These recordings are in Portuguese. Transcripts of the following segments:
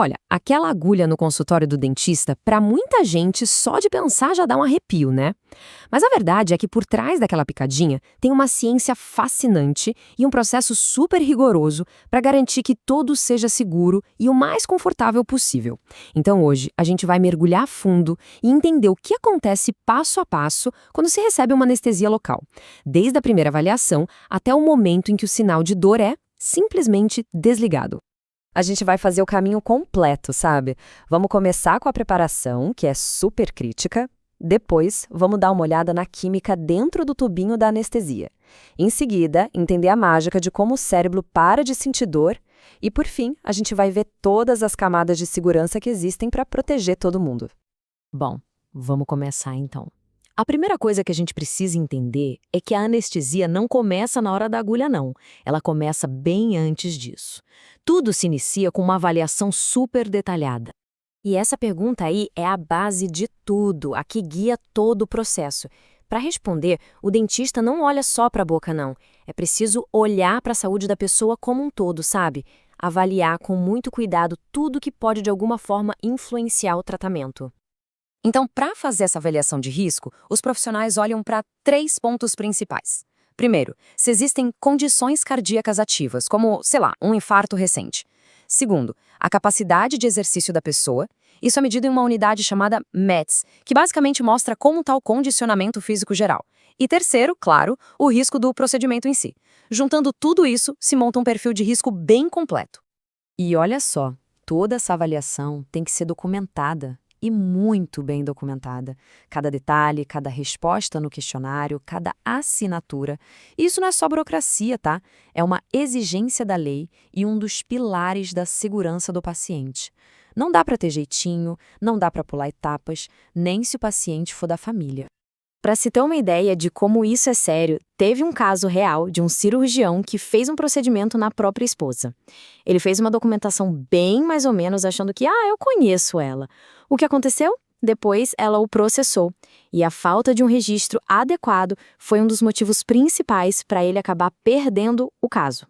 Olha, aquela agulha no consultório do dentista, para muita gente, só de pensar já dá um arrepio, né? Mas a verdade é que por trás daquela picadinha tem uma ciência fascinante e um processo super rigoroso para garantir que todo seja seguro e o mais confortável possível. Então hoje a gente vai mergulhar a fundo e entender o que acontece passo a passo quando se recebe uma anestesia local, desde a primeira avaliação até o momento em que o sinal de dor é simplesmente desligado. A gente vai fazer o caminho completo, sabe? Vamos começar com a preparação, que é super crítica. Depois, vamos dar uma olhada na química dentro do tubinho da anestesia. Em seguida, entender a mágica de como o cérebro para de sentir dor. E, por fim, a gente vai ver todas as camadas de segurança que existem para proteger todo mundo. Bom, vamos começar então. A primeira coisa que a gente precisa entender é que a anestesia não começa na hora da agulha, não. Ela começa bem antes disso. Tudo se inicia com uma avaliação super detalhada. E essa pergunta aí é a base de tudo, a que guia todo o processo. Para responder, o dentista não olha só para a boca, não. É preciso olhar para a saúde da pessoa como um todo, sabe? Avaliar com muito cuidado tudo que pode de alguma forma influenciar o tratamento. Então, para fazer essa avaliação de risco, os profissionais olham para 3 pontos principais. Primeiro, se existem condições cardíacas ativas, como, sei lá, um infarto recente. Segundo, a capacidade de exercício da pessoa. Isso é medido em uma unidade chamada METS, que basicamente mostra como está o condicionamento físico geral. E terceiro, claro, o risco do procedimento em si. Juntando tudo isso, se monta um perfil de risco bem completo. E olha só, toda essa avaliação tem que ser documentada. E muito bem documentada. Cada detalhe, cada resposta no questionário, cada assinatura. Isso não é só burocracia, tá? É uma exigência da lei e um dos pilares da segurança do paciente. Não dá para ter jeitinho, não dá para pular etapas, nem se o paciente for da família. Para se ter uma ideia de como isso é sério, teve um caso real de um cirurgião que fez um procedimento na própria esposa. Ele fez uma documentação bem mais ou menos achando que, eu conheço ela. O que aconteceu? Depois ela o processou. E a falta de um registro adequado foi um dos motivos principais para ele acabar perdendo o caso.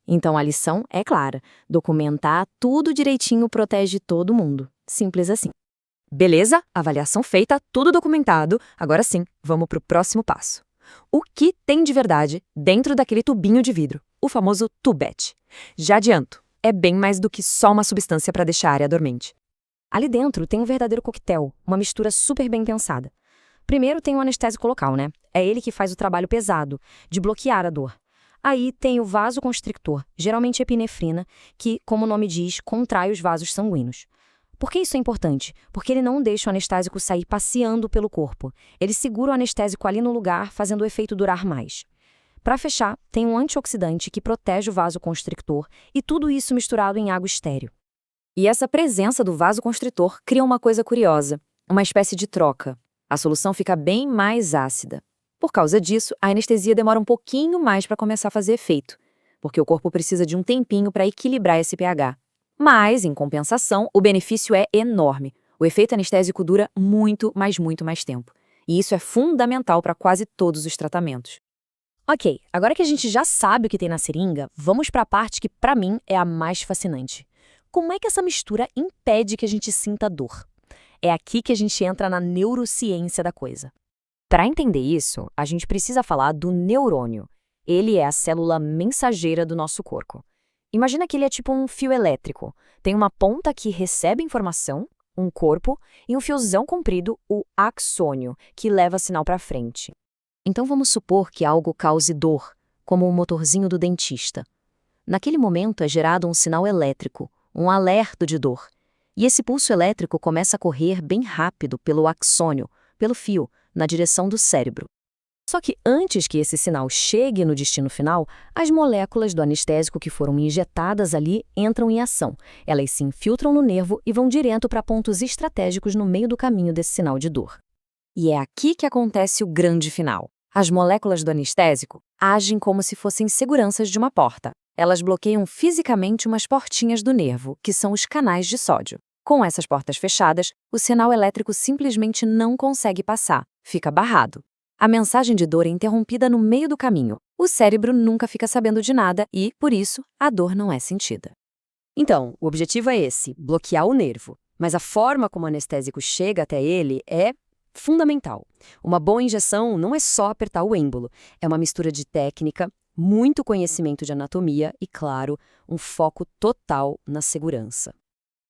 Então a lição é clara: documentar tudo direitinho protege todo mundo. Simples assim. Beleza? Avaliação feita, tudo documentado. Agora sim, vamos para o próximo passo. O que tem de verdade dentro daquele tubinho de vidro? O famoso tubete. Já adianto, é bem mais do que só uma substância para deixar a área dormente. Ali dentro tem um verdadeiro coquetel, uma mistura super bem pensada. Primeiro tem o anestésico local, né? É ele que faz o trabalho pesado, de bloquear a dor. Aí tem o vasoconstrictor, geralmente epinefrina, que, como o nome diz, contrai os vasos sanguíneos. Por que isso é importante? Porque ele não deixa o anestésico sair passeando pelo corpo. Ele segura o anestésico ali no lugar, fazendo o efeito durar mais. Para fechar, tem um antioxidante que protege o vasoconstrictor e tudo isso misturado em água estéril. E essa presença do vasoconstritor cria uma coisa curiosa, uma espécie de troca. A solução fica bem mais ácida. Por causa disso, a anestesia demora um pouquinho mais para começar a fazer efeito, porque o corpo precisa de um tempinho para equilibrar esse pH. Mas, em compensação, o benefício é enorme. O efeito anestésico dura muito mais tempo. E isso é fundamental para quase todos os tratamentos. Ok, agora que a gente já sabe o que tem na seringa, vamos para a parte que, para mim, é a mais fascinante. Como é que essa mistura impede que a gente sinta dor? É aqui que a gente entra na neurociência da coisa. Para entender isso, a gente precisa falar do neurônio. Ele é a célula mensageira do nosso corpo. Imagina que ele é tipo um fio elétrico. Tem uma ponta que recebe informação, um corpo, e um fiozão comprido, o axônio, que leva sinal para frente. Então vamos supor que algo cause dor, como o motorzinho do dentista. Naquele momento é gerado um sinal elétrico, um alerta de dor. E esse pulso elétrico começa a correr bem rápido pelo axônio, pelo fio, na direção do cérebro. Só que antes que esse sinal chegue no destino final, as moléculas do anestésico que foram injetadas ali entram em ação. Elas se infiltram no nervo e vão direto para pontos estratégicos no meio do caminho desse sinal de dor. E é aqui que acontece o grande final. As moléculas do anestésico agem como se fossem seguranças de uma porta. Elas bloqueiam fisicamente umas portinhas do nervo, que são os canais de sódio. Com essas portas fechadas, o sinal elétrico simplesmente não consegue passar, fica barrado. A mensagem de dor é interrompida no meio do caminho. O cérebro nunca fica sabendo de nada e, por isso, a dor não é sentida. Então, o objetivo é esse, bloquear o nervo. Mas a forma como o anestésico chega até ele é fundamental. Uma boa injeção não é só apertar o êmbolo, é uma mistura de técnica, muito conhecimento de anatomia e, claro, um foco total na segurança.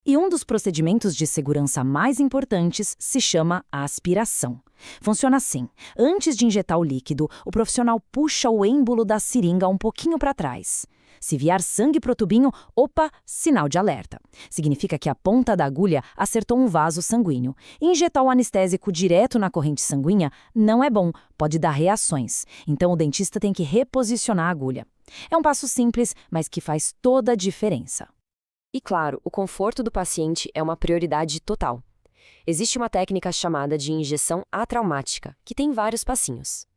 E um dos procedimentos de segurança mais importantes se chama aspiração. Funciona assim: antes de injetar o líquido, o profissional puxa o êmbolo da seringa um pouquinho para trás. Se vier sangue pro tubinho, opa, sinal de alerta. Significa que a ponta da agulha acertou um vaso sanguíneo. Injetar o anestésico direto na corrente sanguínea não é bom, pode dar reações. Então o dentista tem que reposicionar a agulha. É um passo simples, mas que faz toda a diferença. E claro, o conforto do paciente é uma prioridade total. Existe uma técnica chamada de injeção atraumática, que tem vários passinhos.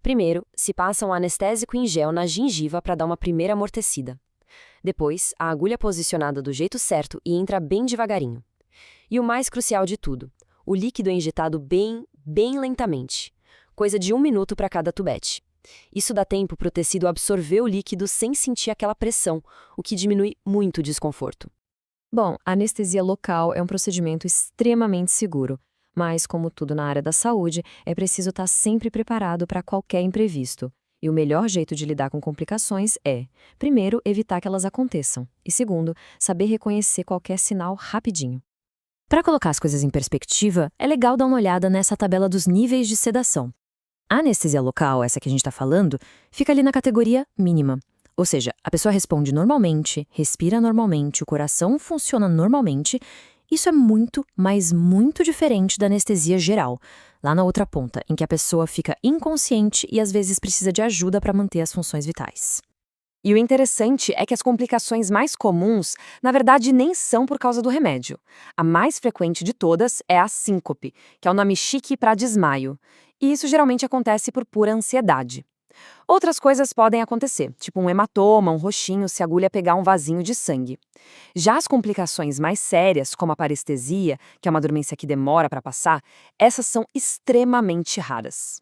Primeiro, se passa um anestésico em gel na gengiva para dar uma primeira amortecida. Depois, a agulha é posicionada do jeito certo e entra bem devagarinho. E o mais crucial de tudo, o líquido é injetado bem lentamente, coisa de 1 minuto para cada tubete. Isso dá tempo para o tecido absorver o líquido sem sentir aquela pressão, o que diminui muito o desconforto. Bom, a anestesia local é um procedimento extremamente seguro, mas, como tudo na área da saúde, é preciso estar sempre preparado para qualquer imprevisto. E o melhor jeito de lidar com complicações é, primeiro, evitar que elas aconteçam, e segundo, saber reconhecer qualquer sinal rapidinho. Para colocar as coisas em perspectiva, é legal dar uma olhada nessa tabela dos níveis de sedação. A anestesia local, essa que a gente está falando, fica ali na categoria mínima. Ou seja, a pessoa responde normalmente, respira normalmente, o coração funciona normalmente. Isso é muito, mas muito diferente da anestesia geral, lá na outra ponta, em que a pessoa fica inconsciente e às vezes precisa de ajuda para manter as funções vitais. E o interessante é que as complicações mais comuns, na verdade, nem são por causa do remédio. A mais frequente de todas é a síncope, que é o nome chique para desmaio. E isso geralmente acontece por pura ansiedade. Outras coisas podem acontecer, tipo um hematoma, um roxinho se a agulha pegar um vasinho de sangue. Já as complicações mais sérias, como a parestesia, que é uma dormência que demora para passar, essas são extremamente raras.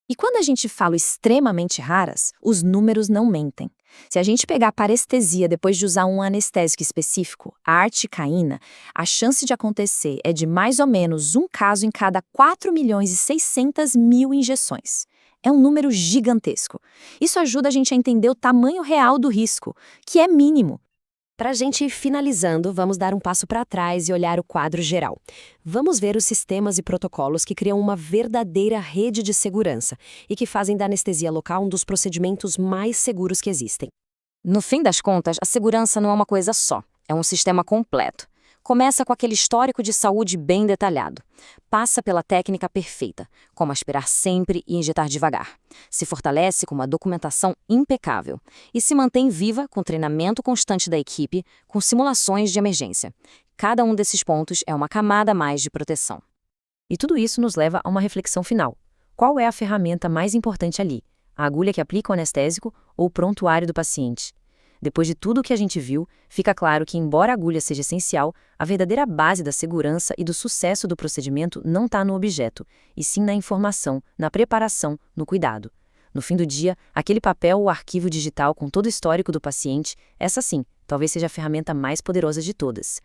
E quando a gente fala extremamente raras, os números não mentem. Se a gente pegar a parestesia depois de usar um anestésico específico, a articaína, a chance de acontecer é de mais ou menos um caso em cada 4.600.000 injeções. É um número gigantesco. Isso ajuda a gente a entender o tamanho real do risco, que é mínimo. Para a gente ir finalizando, vamos dar um passo para trás e olhar o quadro geral. Vamos ver os sistemas e protocolos que criam uma verdadeira rede de segurança e que fazem da anestesia local um dos procedimentos mais seguros que existem. No fim das contas, a segurança não é uma coisa só, é um sistema completo. Começa com aquele histórico de saúde bem detalhado. Passa pela técnica perfeita, como aspirar sempre e injetar devagar. Se fortalece com uma documentação impecável. E se mantém viva com treinamento constante da equipe, com simulações de emergência. Cada um desses pontos é uma camada a mais de proteção. E tudo isso nos leva a uma reflexão final. Qual é a ferramenta mais importante ali? A agulha que aplica o anestésico ou o prontuário do paciente? Depois de tudo o que a gente viu, fica claro que, embora a agulha seja essencial, a verdadeira base da segurança e do sucesso do procedimento não está no objeto, e sim na informação, na preparação, no cuidado. No fim do dia, aquele papel ou arquivo digital com todo o histórico do paciente, essa sim, talvez seja a ferramenta mais poderosa de todas.